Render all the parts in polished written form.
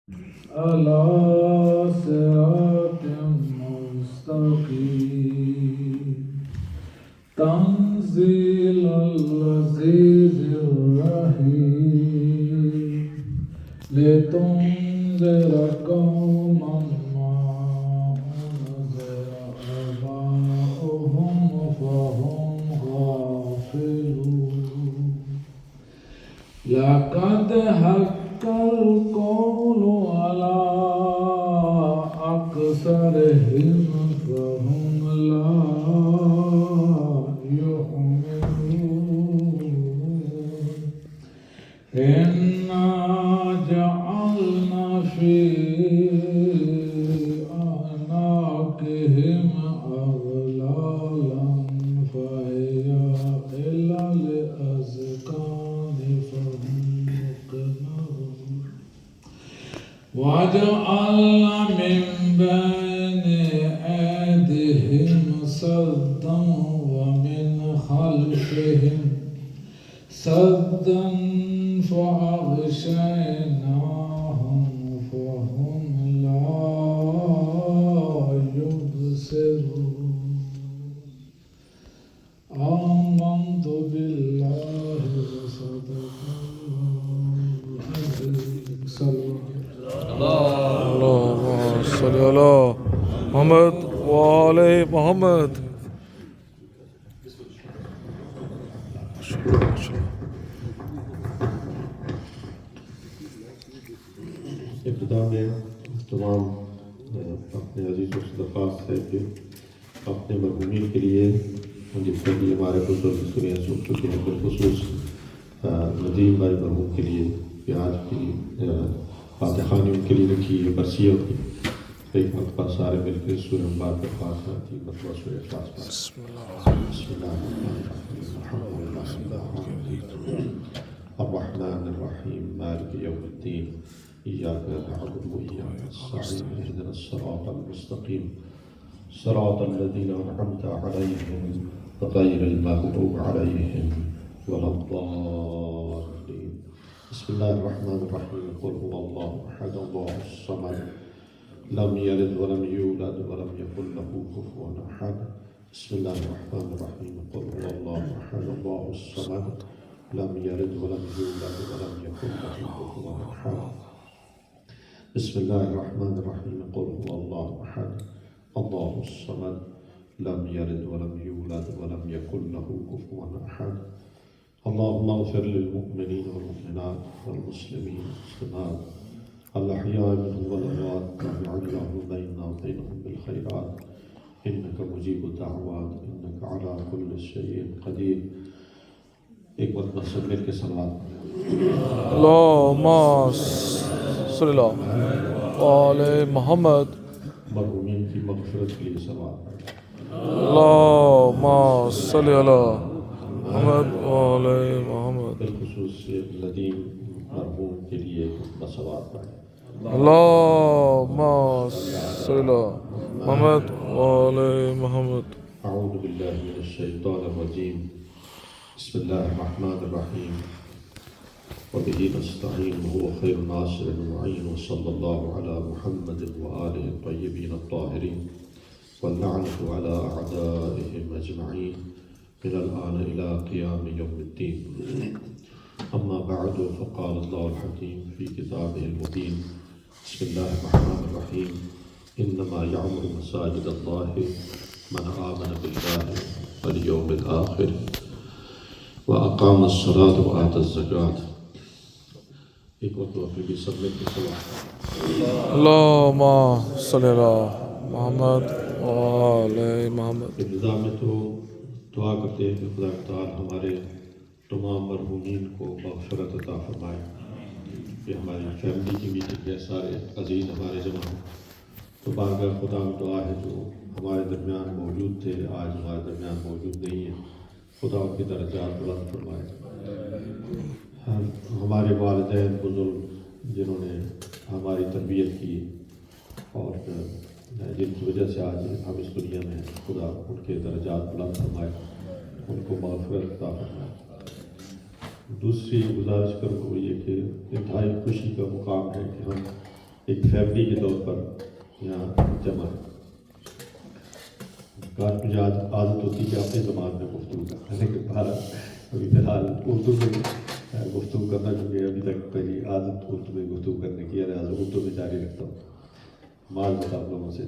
على صراط مستقيم تنزيل العزيز الرحيم لتنذر قوما ما أنذر آباؤهم فهم غافلون لقد حق القول على أكثرهم فهم لا يؤمنون إنا جعلنا في أعناقهم أغلالا فهي إلى الأذقان فهم مقمحون وجعلنا من بين أيديهم سدا ومن خلفهم سدا فأغشيناهم فهم لا يبصرون آمنت بالله وصدق الله العظيم اللهم صل على محمد وآل محمد. ابتدا میں تمام اپنے عزیزوں سے درخواست ہے کہ اپنے مرحومین کے لیے جس طرح بھی ہمارے بزرگ سنیاں سن چکے ہیں بالخصوص ندیم بھائی مرحوم کے لیے کہ آج کی فاتحانی ان کے لیے رکھی برسی ہوتی ایک مرتبہ سارے مل کے سورہ مبارکہ فاتحہ کی مرتبہ سورہ اخلاص پڑھیں. بسم اللہ الرحمن الرحیم مالک یوم الدین إياك نعبد وإياك نستعين اهدنا الصراط المستقيم صراط الذين أنعمت عليهم غير المغضوب عليهم ولا الضالين. بسم الله الرحمن الرحيم قل هو الله أحد الله الصمد لم يلد ولم يولد ولم يكن له كفوا أحد. بسم الله الرحمن الرحيم قل هو الله أحد الله الصمد لم يلد ولم يولد ولم يكن له كفوا أحد. بسم الله الرحمن الرحيم قل هو الله أحد الله الصمد لم يلد ولم يولد ولم يكن له كفوا أحد. اللهم اغفر للمؤمنين والمؤمنات والمسلمين والمسلمات الأحياء منهم والأموات واجعل اللهم بيننا وبينهم بالخيرات إنك مجيب الدعوات إنك على كل شيء قدير. ایک مرتبہ سب مل کے صلوات اللهم صل على آل محمد. مرحومین کی مغفرت کے لیے صلوات پڑھیں. اللهم صل على محمد وآل محمد. بالخصوص ندیم مرحوم کے لیے صلوات پڑھیں. اللهم صل على محمد وآل محمد. اعوذ باللہ من الشیطان الرجیم بسم اللہ الرحمن الرحیم وبه نستعین وهو خیر ناصر ومعین وصلی اللہ علی محمد وآلہ الطیبین الطاہرین واللعنة على أعدائهم أجمعين من الآن إلى قيام يوم الدين. أما بعد فقال الله الحكيم في كتابه المبين بسم الله الرحمن الرحيم إنما يعمر مساجد الله من آمن بالله واليوم الآخر وأقام الصلاة وآتى الزكاة. ایک وقت پھر بھی سب مل کے صلوات. اللهم صل على محمد وآل محمد. ابتدا میں تو دعا کرتے ہیں کہ خدا تعالی ہمارے تمام مرحومین کو مغفرت عطا فرمائے. کہ ہماری فیملی کی میٹنگ ہے، سارے عزیز ہمارے جمع ہیں، تو بارگاہ خدا میں دعا ہے جو ہمارے درمیان موجود تھے آج ہمارے درمیان موجود نہیں ہیں، خدا ان کی درجات بلند فرمائے. ہمارے والدین بزرگ جنہوں نے ہماری تربیت کی اور جن کی وجہ سے آج ہم اس دنیا میں ہیں، خدا ان کے درجات بلند فرمائے، ان کو مغفرت عطا فرمائے. دوسری گزارش کروں وہ یہ کہ انتہائی خوشی کا مقام ہے کہ ہم ایک فیملی کے طور پر یہاں جمع ہے. کاش مجھے عادت ہوتی کہ اپنی زبان میں گفتگو کرنا، لیکن ابھی فی الحال اردو میں گفتگو کرنا، کیونکہ ابھی تک میری عادت اردو میں گفتگو کرنے کی ہے، لہٰذا اردو میں جاری رکھتا ہوں. معذرت آپ لوگوں سے.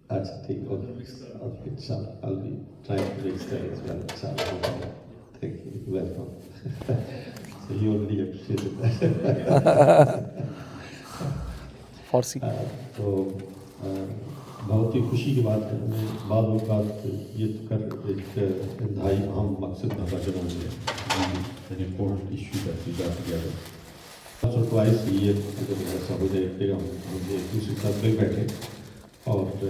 اچھا ٹھیک، اوکے ان شاء اللہ I'll be trying to make style as well. Inshallah. Thank you. Welcome. So you already appreciated that. فارسی تو بہت ہی خوشی کی بات ہے. ہمیں بعض اوقات یہ کر ایک انتہائی اہم مقصد کا بچنا ہے. an important issue that we got together. once or twice a year اگر ایسا ہو جائے کہ ہم ایک دوسرے کے ساتھ مل بیٹھے اور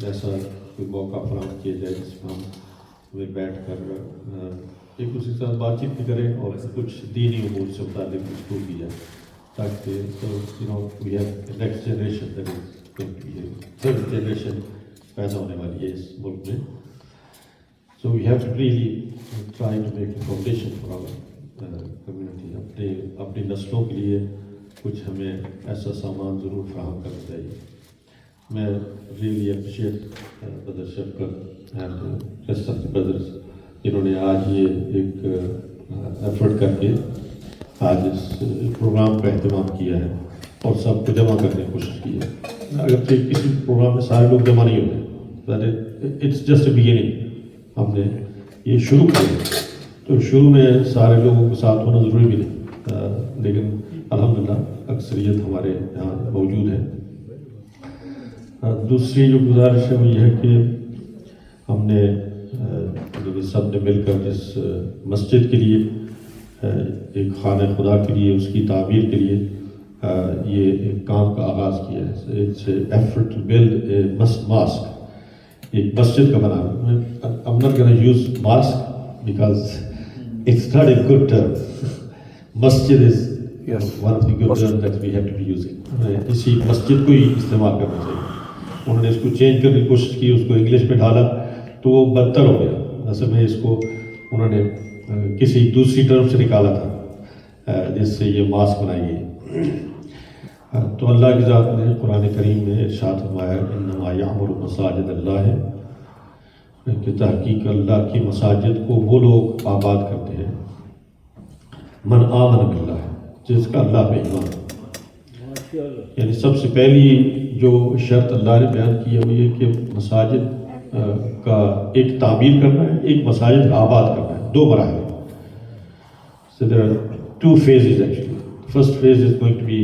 ایسا کوئی موقع فراہم کیا جائے جس میں ہم بیٹھ کر ایک دوسرے کے ساتھ بات چیت بھی کریں اور کچھ دینی امور سے متعلق گفتگو کی جائے، تاکہ we have next generation that is third generation پیدا ہونے والی ہے اس ملک میں. So we have to really try to make a foundation for our community. اپنی نسلوں کے لیے کچھ ہمیں ایسا سامان ضرور فراہم کرنا چاہیے. میں ریئلی اپریشیٹ بدر شفقت and rest of the brothers جنہوں نے آج یہ ایک ایفرٹ کر کے آج اس پروگرام کا اہتمام کیا ہے اور سب کو جمع کرنے کی کوشش کی ہے. اگر کسی پروگرام میں سارے لوگ جمع نہیں ہوتے، اٹس جسٹ اے بگننگ. ہم نے یہ شروع کیا تو شروع میں سارے لوگوں کے ساتھ ہونا ضروری بھی نہیں، لیکن الحمدللہ اکثریت ہمارے یہاں موجود ہے. دوسری جو گزارش ہے وہ یہ ہے کہ ہم نے سب نے مل کر اس مسجد کے لیے، ایک خانہ خدا کے لیے، اس کی تعمیر کے لیے یہ ایک کام کا آغاز کیا ہے. It's effort to build a mosque, ایک مسجد کا بنانا. I'm not going to use mosque because it's not a good term. Masjid is one of the good terms that we have to be using. اسی مسجد کو ہی استعمال کرنا چاہیے. انہوں نے اس کو چینج کرنے کی کوشش کی، اس کو انگلش میں ڈالا تو وہ بدتر ہو گیا. اصل میں اس کو انہوں نے کسی دوسری ٹرم سے نکالا تھا جس سے یہ ماسک بنائی گئی. تو اللہ کی ذات نے قرآن کریم میں ارشاد فرمایا انما یعمر مساجد اللہ ہے، کہ تحقیق اللہ کی مساجد کو وہ لوگ آباد کرتے ہیں من آمن باللہ، جس کا اللہ پہ ایمان. یعنی سب سے پہلی جو شرط اللہ نے بیان کی ہے وہ یہ کہ مساجد کا ایک تعمیر کرنا ہے، ایک مساجد کا آباد کرنا ہے. دو مراحل. So there are two phases actually. The first phase is going to be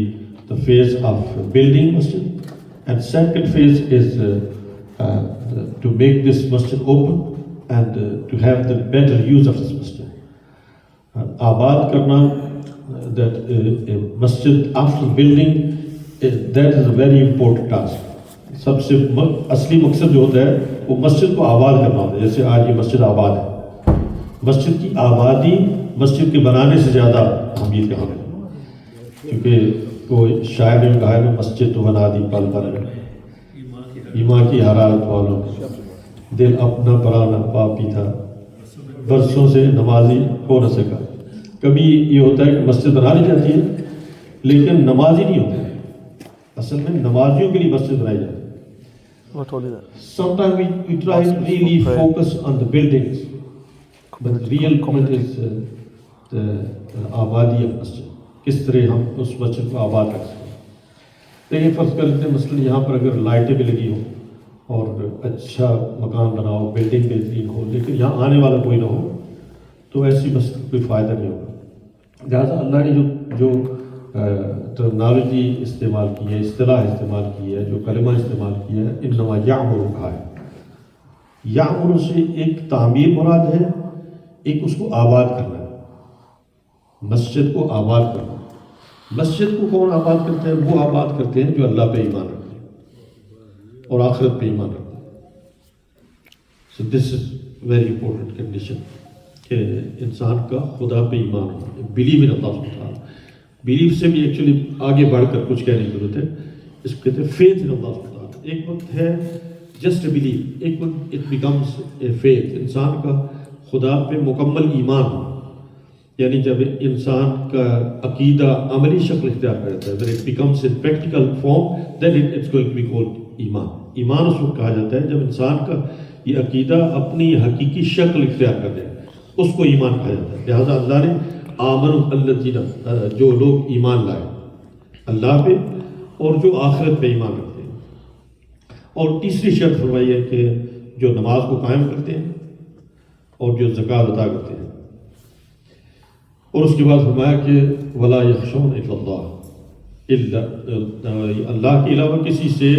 the phase of building masjid, and second phase is to make this masjid open and to have the better use of this masjid. Abad karna, that a masjid after building, that is a very important task. سب سے اصلی مقصد جو ہوتا ہے وہ مسجد کو آباد کرنا ہوتا ہے. جیسے آج یہ مسجد آباد ہے، مسجد کی آبادی مسجد کے بنانے سے زیادہ اہمیت کا حامل ہے. کیونکہ کوئی شاعر نے کہا ہے مسجد تو بنا دی پل پر ایمان کی حرارت والوں، دل اپنا پرانا پاپی تھا، برسوں سے نمازی ہو نہ سکا. کبھی یہ ہوتا ہے کہ مسجد بنا لی جاتی ہے لیکن نمازی نہیں ہوتے. اصل میں نمازیوں کے لیے مسجد بنائی جاتی ہے. Sometimes we try to really focus on the buildings, but the real point is the آبادی of masjid. کس طرح ہم اس مسجد کو آباد رکھ سکتے ہیں. لیکن فرض کر لیتے ہیں مثلاً یہاں پر اگر لائٹیں بھی لگی ہوں اور اچھا مکان بنا ہو، بلڈنگ بہترین ہو، لیکن یہاں آنے والا کوئی نہ ہو تو ایسی مسجد کو کوئی فائدہ نہیں ہوگا. لہٰذا اللہ نے جو ٹرمنالوجی استعمال کی ہے، اصطلاح استعمال کی ہے، جو کلمہ استعمال کیا ہے، انما یعمر کہا ہے. یعمر سے ایک تعمیر مراد ہے، ایک اس کو آباد کرنا ہے. مسجد کو آباد کرنا. مسجد کو کون آباد کرتے ہیں؟ وہ آباد کرتے ہیں جو اللہ پہ ایمان رکھتے ہیں اور آخرت پہ ایمان رکھتے ہیں. سو دس از ویری امپورٹنٹ کنڈیشن کہ انسان کا خدا پہ ایمان ہو، بلیو ان اللہ سبحانہ وتعالی. بلیف سے بھی ایکچولی آگے بڑھ کر کچھ کہنے کی ضرورت ہے. اس کو کہتے ہیں فیتھ ان اللہ سبحانہ وتعالی. ایک وقت ہے جسٹ اے بلیف، ایک وقت اٹ بیکمس اے فیتھ. انسان کا خدا پہ مکمل ایمان ہو. یعنی جب انسان کا عقیدہ عملی شکل اختیار کرتا ہے, when it becomes in practical form, then it's going to be called ایمان. ایمان اس وقت کہا جاتا ہے جب انسان کا یہ عقیدہ اپنی حقیقی شکل اختیار کر جائے, اس کو ایمان کہا جاتا ہے. لہٰذا اللہ نے آمنوا الذین, جو لوگ ایمان لائے اللہ پہ اور جو آخرت پہ ایمان رکھتے ہیں. اور تیسری شرط فرمائی ہے کہ جو نماز کو قائم کرتے ہیں اور جو زکوٰۃ ادا کرتے ہیں. اور اس کے بعد فرمایا کہ ولا یخشون الا اللہ کے علاوہ کسی سے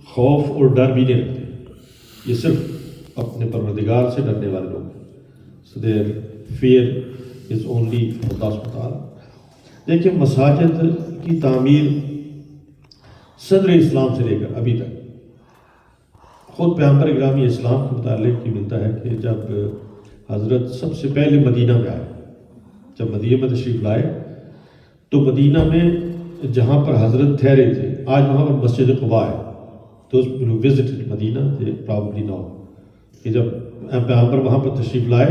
خوف اور ڈر بھی نہیں رکھتے. یہ صرف اپنے پروردگار سے ڈرنے والے لوگ ہیں. So their fear is only Allah subhanahu wa ta'ala. دیکھیں مساجد کی تعمیر صدر اسلام سے لے کر ابھی تک خود پیغمبر گرامی اسلام کے متعلق یہ ملتا ہے کہ جب حضرت سب سے پہلے مدینہ میں آئے, جب مدینہ میں تشریف لائے تو مدینہ میں جہاں پر حضرت ٹھہرے تھے, آج وہاں پر مسجد قباء ہے. Those who visited Medina, they probably know کہ جب پیغمبر وہاں پر تشریف لائے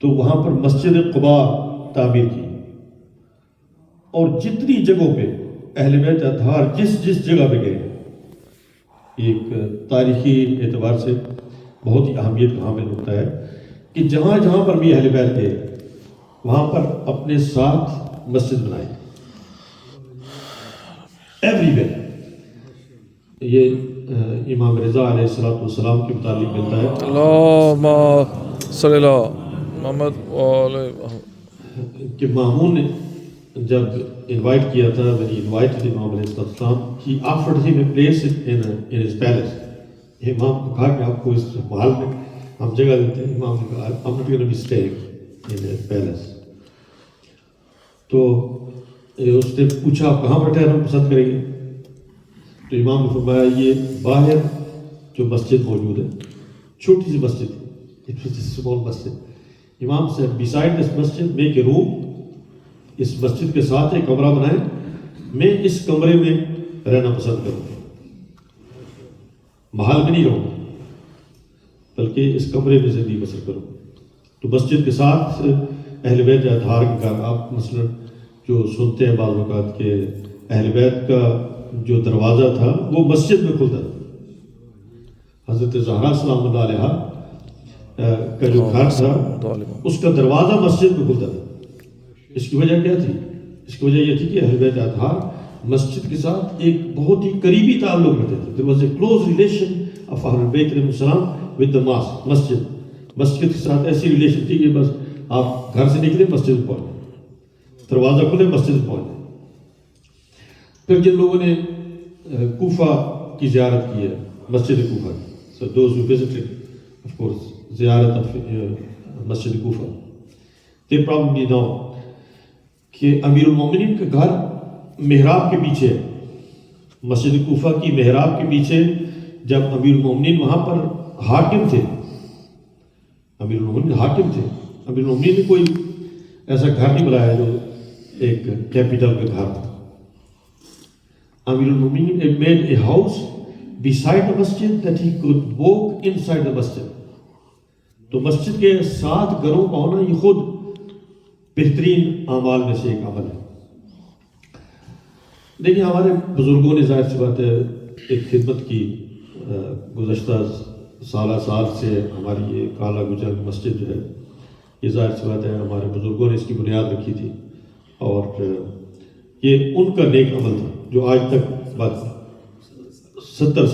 تو وہاں پر مسجد قباء تعمیر کی, اور جتنی جگہوں پہ اہل بیت اطہار جس جگہ پہ گئے, ایک تاریخی اعتبار سے بہت ہی اہمیت کا حامل ہوتا ہے کہ جہاں جہاں پر بھی اہل بیت گئے وہاں پر اپنے ساتھ مسجد بنائی, ایوری ویئر. یہ امام رضا علیہ السلام کے متعلق ملتا ہے اللہم صلی اللہ محمد وعلیہ محمد کہ مامون نے جب انوائٹ کیا تھا, when he invited امام علیہ السلام, he offered him a place in his palace. امام کو کہا کہ آپ کو اس محل میں ہم جگہ دیتے ہیں. امام نے کہا I'm not going to be staying in a palace. تو اس نے پوچھا آپ کہاں پر ٹھہرنا پسند کریں گے؟ تو امام نے فرمایا یہ باہر جو مسجد موجود ہے, چھوٹی سی مسجد, it was a small masjid. امام said beside this masjid make a room, اس مسجد کے ساتھ ایک کمرہ بنائیں, میں اس کمرے میں رہنا پسند کروں گا, محل میں نہیں رہوں گا بلکہ اس کمرے میں زندگی بسر کروں. تو مسجد کے ساتھ اہل بیت اطہار کے گھر, آپ مثلا جو سنتے ہیں بعض اوقات کہ اہل بیت کا جو دروازہ تھا وہ مسجد میں کھلتا تھا. حضرت زہرا سلام اللہ علیہ کا جو گھر تھا اس کا دروازہ مسجد میں کھلتا تھا. اس کی وجہ کیا تھی؟ اس کی وجہ یہ تھی کہ اہل بیت اطہار مسجد کے ساتھ ایک بہت ہی قریبی تعلق رکھتے تھے. There was a close relation of Ahlul Bayt علیہ السلام with the mosque, مسجد کے ساتھ ایسی ریلیشن تھی کہ بس آپ گھر سے نکلے مسجد پہنچے, دروازہ کھلے مسجد پہنچے. پھر جن لوگوں نے کوفہ کی زیارت کی ہے, مسجد Kufa, so those who visited of course زیارت of Masjid Kufa, they probably know کہ امیر المومنین کا گھر محراب کے پیچھے ہے. مسجد کوفہ کی محراب کے پیچھے جب امیر المومنین وہاں پر حاکم تھے, امیر المومنین حاکم تھے, امیر المومنین نے کوئی ایسا گھر نہیں بنایا جو ایک کیپٹل کا گھر تھا. امیر المومنین made a house beside the masjid that he could walk inside the masjid. تو مسجد کے 7 گھروں کا ہونا یہ خود بہترین اعمال میں سے ایک عمل ہے. دیکھیں ہمارے بزرگوں نے ظاہر سی بات ہے ایک خدمت کی, گزشتہ سال سے ہماری یہ کالا گجر مسجد جو ہے یہ ظاہر سی بات ہے ہمارے بزرگوں نے اس کی بنیاد رکھی تھی, اور یہ ان کا نیک عمل تھا جو آج تک بات 70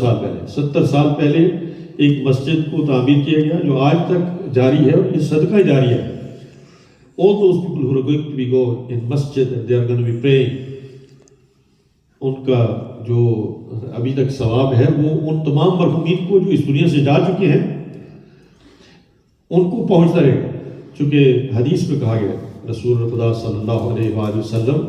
سال پہلے ایک مسجد کو تعمیر کیا گیا جو آج تک جاری ہے, اور یہ صدقہ جاری ہے. All those people who are going to be go in masjid and they are going to be praying, ان کا جو ابھی تک ثواب ہے وہ ان تمام مرحومین کو جو اس دنیا سے جا چکے ہیں ان کو پہنچتا رہے گا. چونکہ حدیث میں کہا گیا رسول خدا صلی اللہ علیہ وآلہ وسلم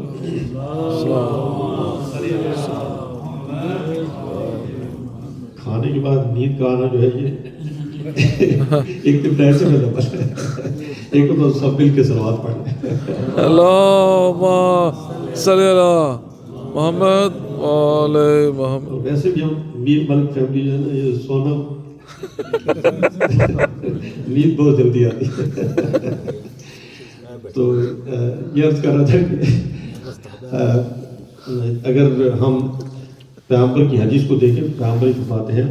کھانے کے بعد نیند کا آنا جو ہے یہ ایک دن ایسے میں دبا ایک تو سب مل کے صلوات پڑھ لیں. اللہم صلی اللہ محمد وعلیہ محمد. ویسے بھی ہم میر ملک فیملی جو ہے نا یہ سونا نیند بہت جلدی آتی ہے۔ تو یہ عرض کر رہا تھا کہ اگر ہم پیغمبر کی حدیث کو دیکھیں، پیغمبر فرماتے ہیں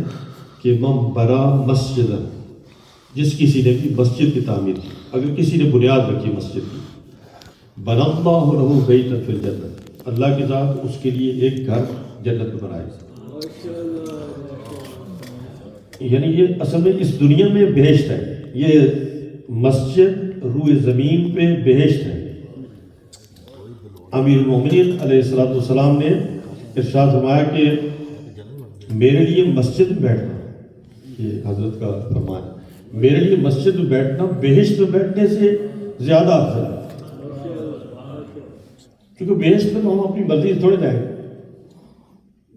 کہ من بنا مسجد، جس کسی نے بھی مسجد کی تعمیر کی، اگر کسی نے بنیاد رکھی مسجد کی، بنا اللہ لہ بیتا فی الجنہ، اللہ کی ذات اس کے لیے ایک گھر جنت میں بنائے گا۔ یعنی یہ اصل میں اس دنیا میں بہشت ہے، یہ مسجد روئے زمین پہ بہشت ہے۔ امیر المومنین علیہ السلام نے ارشاد فرمایا کہ میرے لیے مسجد میں بیٹھنا، یہ حضرت کا فرمان ہے، میرے لیے مسجد میں بیٹھنا بہشت میں بیٹھنے سے زیادہ افضل ہے، کیونکہ بہشت میں تو ہم اپنی مرضی سے تھوڑے جائیں گے،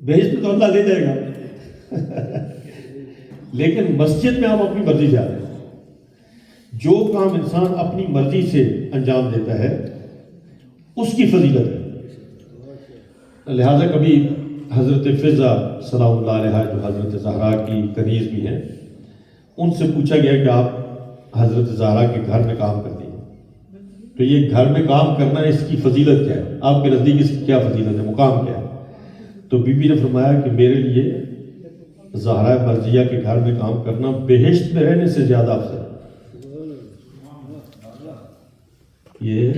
بہشت میں تو اللہ لے جائے گا لیکن مسجد میں ہم اپنی مرضی سے آتے ہیں۔ جو کام انسان اپنی مرضی سے انجام دیتا ہے اس کی فضیلت ہے۔ لہذا کبھی حضرت فضا سلام اللہ علیہ جو حضرت زہرا کی کنیز بھی ہیں، ان سے پوچھا گیا کہ آپ حضرت زہرا کے گھر میں کام کرتی ہیں، تو یہ گھر میں کام کرنا اس کی فضیلت کیا ہے، آپ کے نزدیک اس کی کیا فضیلت ہے، مقام کیا ہے؟ تو بی بی نے فرمایا کہ میرے لیے زہرا مرضیہ کے گھر میں کام کرنا بہشت میں رہنے سے زیادہ افضل ہے۔ یہ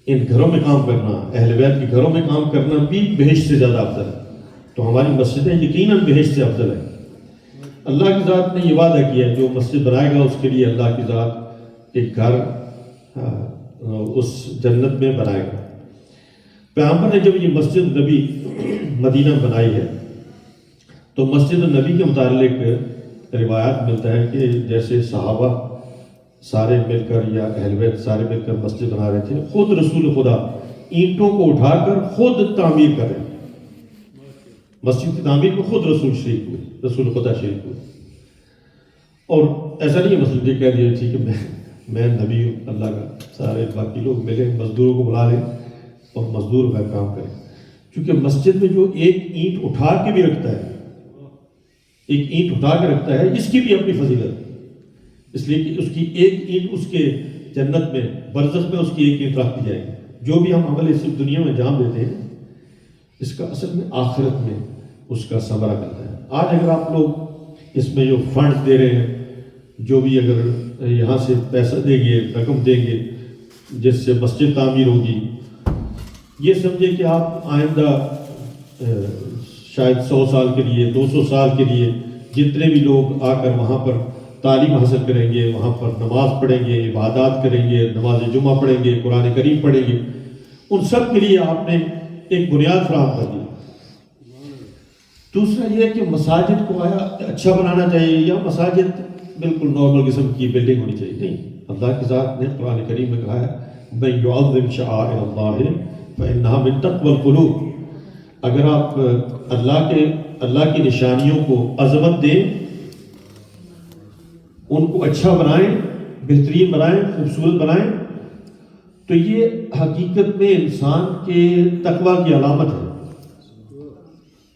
ان گھروں میں کام کرنا، اہل بیت کے گھروں میں کام کرنا بھی بہشت سے زیادہ افضل ہے۔ تو ہماری مسجدیں یقیناً بہشت سے افضل ہیں۔ اللہ کی ذات نے یہ وعدہ کیا ہے جو مسجد بنائے گا اس کے لیے اللہ کی ذات ایک گھر اس جنت میں بنائے گا۔ پیغمبر نے جب یہ مسجد نبی مدینہ بنائی ہے تو مسجد نبی کے متعلق روایات ملتا ہے کہ جیسے صحابہ سارے مل کر یا اہل بیت سارے مل کر مسجد بنا رہے تھے، خود رسول خدا اینٹوں کو اٹھا کر خود تعمیر کر رہے ہیں۔ مسجد کی تعمیر کو خود رسول خدا شریک ہوئے، اور ایسا نہیں ہے مسجد یہ کہہ دیا تھی کہ میں نبی ہوں اللہ کا، سارے باقی لوگ ملے مزدوروں کو بلا لیں اور مزدور کا کام کریں، کیونکہ مسجد میں جو ایک اینٹ اٹھا کے بھی رکھتا ہے، ایک اینٹ اٹھا کے رکھتا ہے، اس کی بھی اپنی فضیلت ہے، اس لیے کہ اس کی ایک اینٹ اس کے جنت میں برزخ میں اس کی ایک اینٹ رکھ دی جائے گی۔ جو بھی ہم عمل اس دنیا میں انجام دیتے ہیں اس کا اصل میں آخرت میں اس کا ثمرہ ملتا ہے۔ آج اگر آپ لوگ اس میں جو فنڈ دے رہے ہیں، جو بھی اگر یہاں سے پیسہ دیں گے، رقم دیں گے جس سے مسجد تعمیر ہوگی، یہ سمجھے کہ آپ آئندہ شاید 100 سال کے لیے 200 سال کے لیے جتنے بھی لوگ آ کر وہاں پر تعلیم حاصل کریں گے، وہاں پر نماز پڑھیں گے، عبادات کریں گے، نماز جمعہ پڑھیں گے، قرآن کریم پڑھیں گے، ان سب کے لیے آپ نے ایک بنیاد فراہم کر دی۔ دوسرا یہ ہے کہ مساجد کو اچھا بنانا چاہیے یا مساجد بالکل نارمل قسم کی بلڈنگ ہونی چاہیے؟ نہیں، اللہ کی ذات نے قرآن کریم میں کہا ہے مَن يُعَظِّمْ شَعَائِرَ اللَّهِ فَإِنَّهَا مِن تَقْوَى الْقُلُوبِ۔ اگر آپ اللہ کی نشانیوں کو عظمت دیں، ان کو اچھا بنائیں، بہترین بنائیں، خوبصورت بنائیں، تو یہ حقیقت میں انسان کے تقویٰ کی علامت ہے۔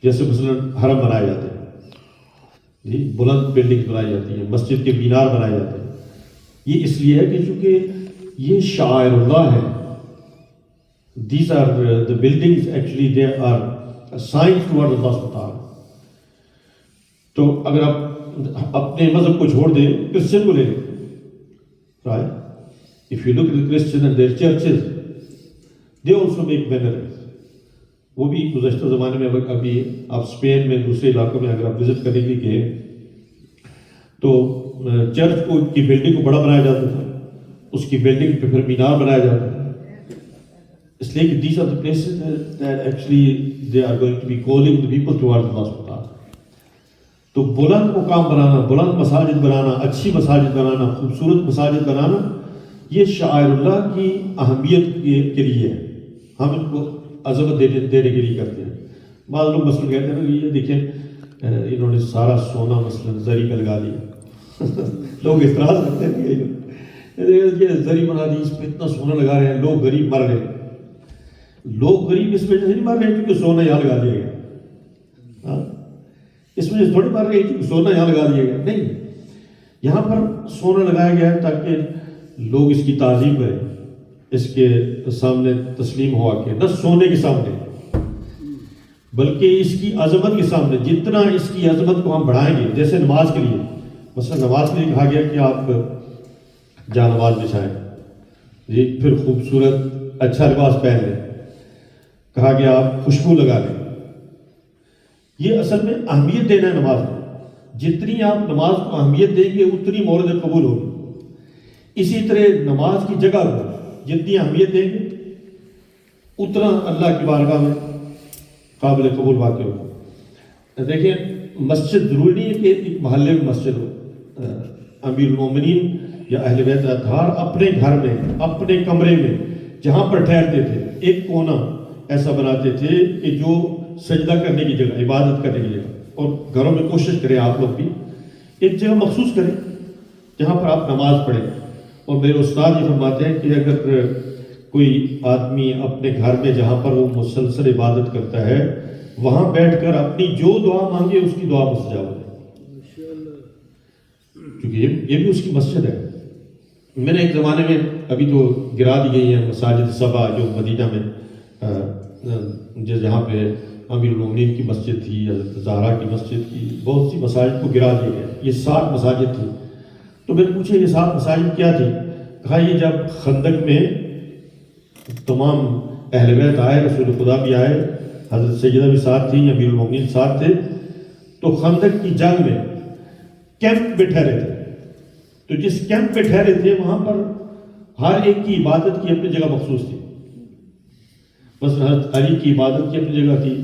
جیسے مثلا حرم بنائے جاتے ہیں، بلند بلڈنگ بنائی جاتی ہیں، مسجد کے مینار بنائے جاتے ہیں، یہ اس لیے ہے کہ چونکہ یہ شعائر اللہ ہے۔ These are the buildings actually they are signs toward Allah subhanahu wa ta'ala۔ تو اگر آپ اپنے مذہب کو چھوڑ دیں، کرسچن کو لے لیں، right? If you look at the Christian and their churches, they also make banners۔ وہ بھی گزشتہ زمانے میں ابھی آپ اسپین میں دوسرے علاقوں میں اگر آپ وزٹ کرنے کے لیے گئے تو چرچ کو کی بلڈنگ کو بڑا بنایا جاتا تھا، اس کی بلڈنگ پہ پھر مینار بنایا جاتا تھا، اس لیے کہ these are the places that actually they are going to be calling the people towards Allah subhanahu wa ta'ala۔ تو بلند مقام بنانا، بلند مساجد بنانا، اچھی مساجد بنانا، خوبصورت مساجد بنانا، یہ شعائر اللہ کی اہمیت کے لیے ہے، ہم ان کو عظمت دینے کے لیے کرتے ہیں۔ بعض لوگ مثلا کہتے ہیں یہ دیکھیں انہوں نے سارا سونا مثلا زری پہ لگا دیا لوگ اعتراض کرتے ہیں یہ زری بنا دی، اس پہ اتنا سونا لگا رہے ہیں، لوگ غریب مر رہے ہیں۔ لوگ غریب اس وجہ سے نہیں مر رہے ہیں کیونکہ سونا یہاں لگا دیا گیا، اس وجہ سے تھوڑی بار رہی کہ سونا یہاں لگا دیا گیا، نہیں، یہاں پر سونا لگایا گیا ہے تاکہ لوگ اس کی تعظیم کریں، اس کے سامنے تسلیم ہوا کے، نہ سونے کے سامنے بلکہ اس کی عظمت کے سامنے. جتنا اس کی عظمت کو ہم بڑھائیں گے، جیسے نماز کے لیے، مثلا نماز کے لیے کہا گیا کہ آپ جا نماز بچھائیں، جی، پھر خوبصورت اچھا لباس پہن لیں، کہا گیا آپ خوشبو لگا لیں. یہ اصل میں اہمیت دینا ہے نماز کو. جتنی آپ نماز کو اہمیت دیں گے اتنی مورد قبول ہوگی. اسی طرح نماز کی جگہ کو جتنی اہمیت دیں گے اتنا اللہ کی بارگاہ میں قابل قبول واقع ہوگا. دیکھیں، مسجد ضروری نہیں ہے کہ ایک محلے میں مسجد ہو. امیر المومنین یا اہل بیت اطہار اپنے گھر میں، اپنے کمرے میں جہاں پر ٹھہرتے تھے، ایک کونا ایسا بناتے تھے کہ جو سجدہ کرنے کی جگہ، عبادت کرنے کی جگہ. اور گھروں میں کوشش کریں آپ لوگ بھی ایک جگہ مخصوص کریں جہاں پر آپ نماز پڑھیں. اور میرے استاد یہ فرماتے ہیں کہ اگر کوئی آدمی اپنے گھر میں جہاں پر وہ مسلسل عبادت کرتا ہے وہاں بیٹھ کر اپنی جو دعا مانگے اس کی دعا مستجاب ہو جائے، کیونکہ یہ بھی اس کی مسجد ہے. میں نے ایک زمانے میں، ابھی تو گرا دی گئی ہیں مساجد سبا جو مدینہ میں، جہاں پہ امیر المومنین کی مسجد تھی، حضرت زہرا کی مسجد کی، بہت سی مساجد کو گرا دیا گیا. یہ 7 مساجد تھی. تو میں نے پوچھا یہ 7 مساجد کیا تھی؟ کہا یہ جب خندق میں تمام اہل بیت آئے، رسول خدا بھی آئے، حضرت سیدہ بھی ساتھ تھی، امیر المومنین ساتھ تھے، تو خندق کی جنگ میں کیمپ میں ٹھہرے تھے. تو جس کیمپ میں ٹھہرے تھے وہاں پر ہر ایک کی عبادت کی اپنی جگہ مخصوص تھی. مثلا حضرت علی کی عبادت کی اپنی جگہ تھی،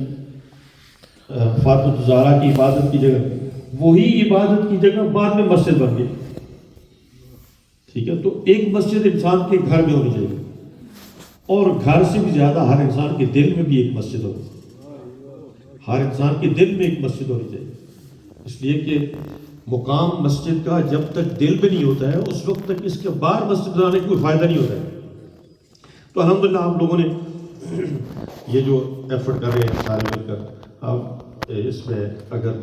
فاطمہ الزہرا کی عبادت کی جگہ تھی. وہی عبادت کی جگہ بعد میں مسجد بن گئی. ٹھیک ہے، تو ایک مسجد انسان کے گھر میں ہونی چاہیے، اور گھر سے بھی زیادہ ہر انسان کے دل میں بھی ایک مسجد ہو. ہر انسان کے دل میں ایک مسجد ہونی چاہیے. اس لیے کہ مقام مسجد کا جب تک دل میں نہیں ہوتا ہے اس وقت تک اس کے باہر مسجد بنانے کا کوئی فائدہ نہیں ہوتا ہے. تو الحمدللہ آپ لوگوں نے یہ جو ایفرٹ کر رہے ہیں سارے مل کر، آپ اس میں اگر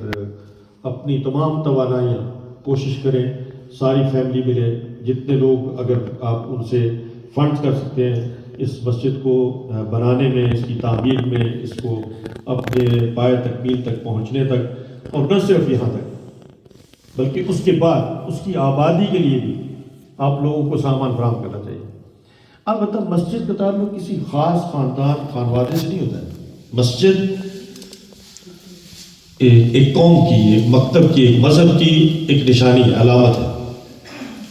اپنی تمام توانائیاں کوشش کریں، ساری فیملی ملے، جتنے لوگ اگر آپ ان سے فنڈ کر سکتے ہیں اس مسجد کو بنانے میں، اس کی تعمیر میں، اس کو اپنے پائے تکمیل تک پہنچنے تک، اور نہ صرف یہاں تک بلکہ اس کے بعد اس کی آبادی کے لیے بھی آپ لوگوں کو سامان فراہم کرنا چاہیے. البتہ مسجد کا تعلق کسی خاص خاندان خانوادے سے نہیں ہوتا ہے. مسجد ایک قوم کی، ایک مکتب کی، ایک مذہب کی ایک نشانی ہے، علامت ہے.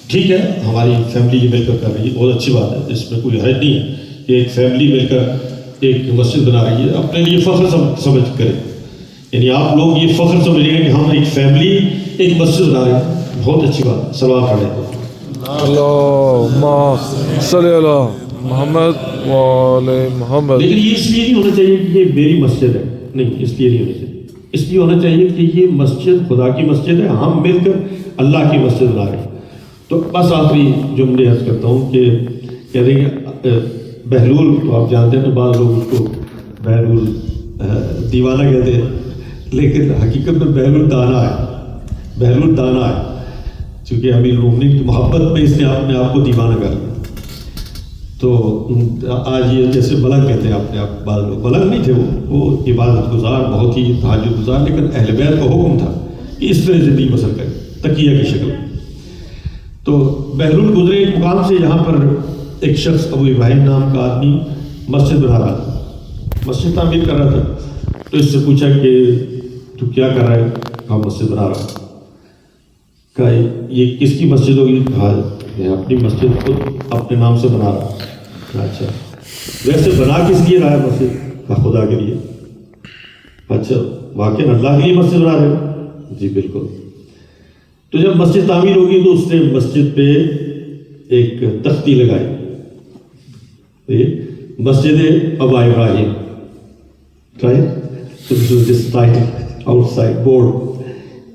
ٹھیک ہے، ہماری فیملی یہ مل کر کر رہی ہے، بہت اچھی بات ہے، اس میں کوئی حرج نہیں ہے کہ ایک فیملی مل کر ایک مسجد بنا رہی ہے. اپنے لیے فخر سمجھ کریں، یعنی آپ لوگ یہ فخر سمجھیں گے کہ ہم ایک فیملی ایک مسجد بنا رہے ہیں، بہت اچھی بات ہے. صلوات پڑھیں. اللہم صلی علی محمد وآل محمد. لیکن یہ اس لیے نہیں ہونا چاہیے کہ یہ میری مسجد ہے، نہیں، اس لیے نہیں ہونا چاہیے. اس لیے ہونا چاہیے کہ یہ مسجد خدا کی مسجد ہے، ہم مل کر اللہ کی مسجد بنا رہے ہیں. تو بس آخری جملے عرض کرتا ہوں کہ کہتے ہیں کہ بہلول، تو آپ جانتے ہیں بعض لوگ اس کو بہلول دیوانہ کہتے ہیں، لیکن حقیقت میں بہلول دانا ہے. بہلول دانا ہے، چونکہ امیر المومنین کی محبت میں اس نے اپنے آپ کو دیوانہ کر لیا. تو آج یہ جیسے ملنگ کہتے ہیں اپنے آپ، بعض لوگ ملنگ نہیں تھے، وہ عبادت گزار، بہت ہی تہجد گزار، لیکن اہل بیت کا حکم تھا کہ اس طرح زندگی بسر کرے تقیہ کی شکل. تو بہلول گزرے ایک مقام سے، یہاں پر ایک شخص ابو ابراہیم نام کا آدمی مسجد بنا رہا تھا، مسجد تعمیر کر رہا تھا. تو اس سے پوچھا کہ تو کیا کر رہا ہے؟ کہا مسجد بنا رہا ہوں. کہا یہ کس کی مسجد ہوگی؟ کہا میں اپنی مسجد کو اپنے نام سے بنا رہا ہوں. اچھا، ویسے بنا کس لیے رہا ہے مسجد؟ کہا خدا کے لیے. اچھا، واقعی اللہ کے لیے مسجد بنا رہے ہو؟ جی بالکل. تو جب مسجد تعمیر ہوگی تو اس نے مسجد پہ ایک تختی لگائی، مسجد ابا ابراہیم، right? So this is title outside board.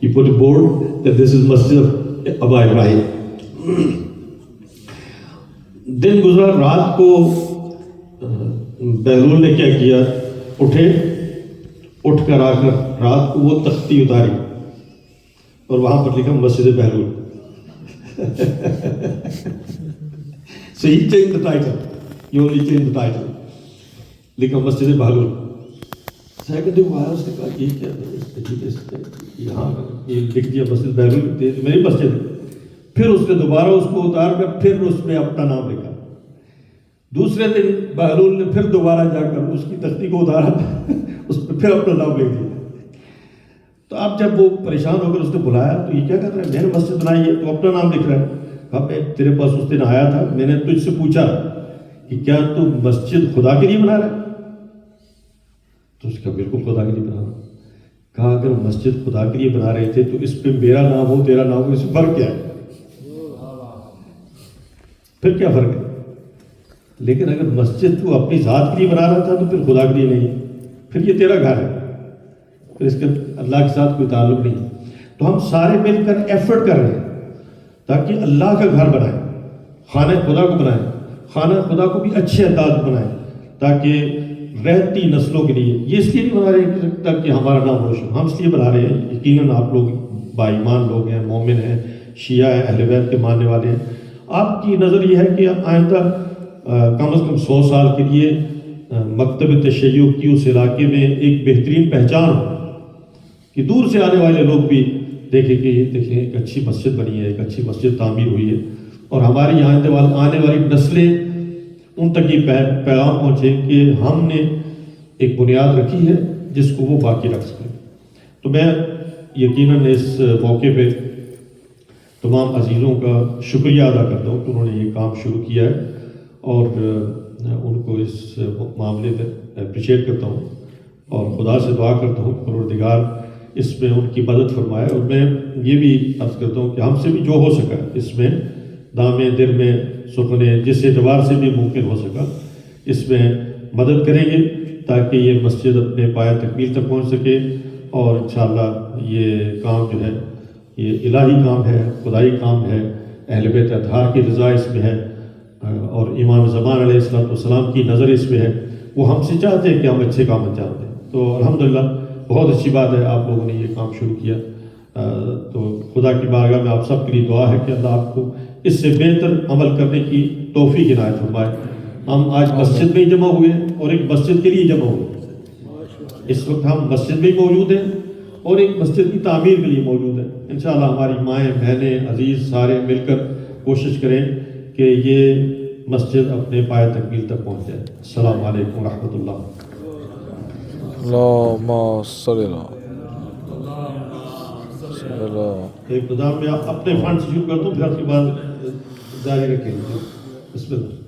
You put a board that this is Masjid of Aba Ibrahim. دن گزرا، رات کو بہلول نے کیا کیا، اٹھے اٹھ کر آ کر رات کو وہ تختی اتاری اور وہاں پر لکھا مسجد Bahlul. So he changed the title. He only changed the title. لکھا مسجد بہلول. سیکنڈ ڈے وہ آیا، اس نے کہا یہ کیا یہاں یہ لکھ دیا مسجد بہلول، میری مسجد ہے. پھر اس نے دوبارہ اس کو اتار کر پھر اس میں اپنا نام لکھا. دوسرے دن بہلول نے پھر دوبارہ جا کر اس کی تختی کو اتارا، اس پہ پھر اپنا نام لکھ دیا. تو اب جب وہ پریشان ہو کر اس نے بلایا تو یہ کیا کر رہا ہے، میں نے مسجد بنائی ہے تو اپنا نام لکھ رہا ہے. کہا میں تیرے پاس اس دن آیا تھا، میں نے تجھ سے پوچھا کہ کیا تو مسجد خدا کے لیے بنا رہا ہے؟ تو اس کا بالکل خدا کے لیے بنا رہا. کہا اگر مسجد خدا کے لیے بنا رہے تھے تو اس پہ میرا نام ہو تیرا نام ہو، اس میں فرق کیا ہے؟ پھر کیا فرق ہے؟ لیکن اگر مسجد تو اپنی ذات کے لیے بنا رہا تھا تو پھر خدا کے لیے نہیں، پھر یہ تیرا گھر ہے، پھر اس کے اللہ کے ساتھ کوئی تعلق نہیں. تو ہم سارے مل کر ایفرٹ کر رہے ہیں تاکہ اللہ کا گھر بنائیں، خانہ خدا کو بنائیں، خانہ خدا کو بھی اچھے انداز بنائیں تاکہ رہتی نسلوں کے لیے. یہ اس لیے نہیں بنا رہے تاکہ ہمارا نام روشن، ہم اس لیے بنا رہے ہیں یقیناً آپ لوگ باایمان لوگ ہیں، مومن ہیں، شیعہ ہیں، اہل بیت کے ماننے والے ہیں. آپ کی نظر یہ ہے کہ آئندہ کم از کم 100 سال کے لیے مکتب تشیع کی اس علاقے میں ایک بہترین پہچان ہو کہ دور سے آنے والے لوگ بھی دیکھیں کہ یہ دیکھیں ایک اچھی مسجد بنی ہے، ایک اچھی مسجد تعمیر ہوئی ہے، اور ہماری آنے والی نسلیں ان تک یہ پیغام پہنچے کہ ہم نے ایک بنیاد رکھی ہے جس کو وہ باقی رکھ سکیں. تو میں یقیناً اس موقع پہ تمام عزیزوں کا شکریہ ادا کرتا ہوں کہ انہوں نے یہ کام شروع کیا ہے، اور ان کو اس معاملے میں اپریشیٹ کرتا ہوں اور خدا سے دعا کرتا ہوں کہ پروردگار اس میں ان کی مدد فرمائے. اور میں یہ بھی عرض کرتا ہوں کہ ہم سے بھی جو ہو سکا اس میں دامے دل میں سکھنے جس اعتبار سے بھی ممکن ہو سکا اس میں مدد کریں گے تاکہ یہ مسجد اپنے پایہ تکمیل تک پہنچ سکے. اور انشاءاللہ یہ کام جو ہے یہ الہی کام ہے، خدائی کام ہے، اہل بیت اطہار کی رضا اس میں ہے، اور امام زمان علیہ السلام کی نظر اس میں ہے. وہ ہم سے چاہتے ہیں کہ ہم اچھے کام انجام دیں. تو الحمدللہ بہت اچھی بات ہے آپ لوگوں نے یہ کام شروع کیا. تو خدا کی بارگاہ میں آپ سب کے لیے دعا ہے کہ اللہ آپ کو اس سے بہتر عمل کرنے کی توفیق عنایت فرمائے. ہم آج مسجد میں ہی جمع ہوئے ہیں اور ایک مسجد کے لیے جمع ہوئے ہیں. اس وقت ہم مسجد میں ہی موجود ہیں اور ایک مسجد کی تعمیر کے لیے موجود ہیں. انشاءاللہ ہماری مائیں بہنیں عزیز سارے مل کر کوشش کریں کہ یہ مسجد اپنے پایہ تکمیل تک پہنچ جائے. السلام علیکم ورحمۃ اللہ. اللہم صلی اللہ. ابتدا میں آپ اپنے فنڈ سے شروع کر دو، پھر اس کے بعد جاری رکھیں. بسم اللہ.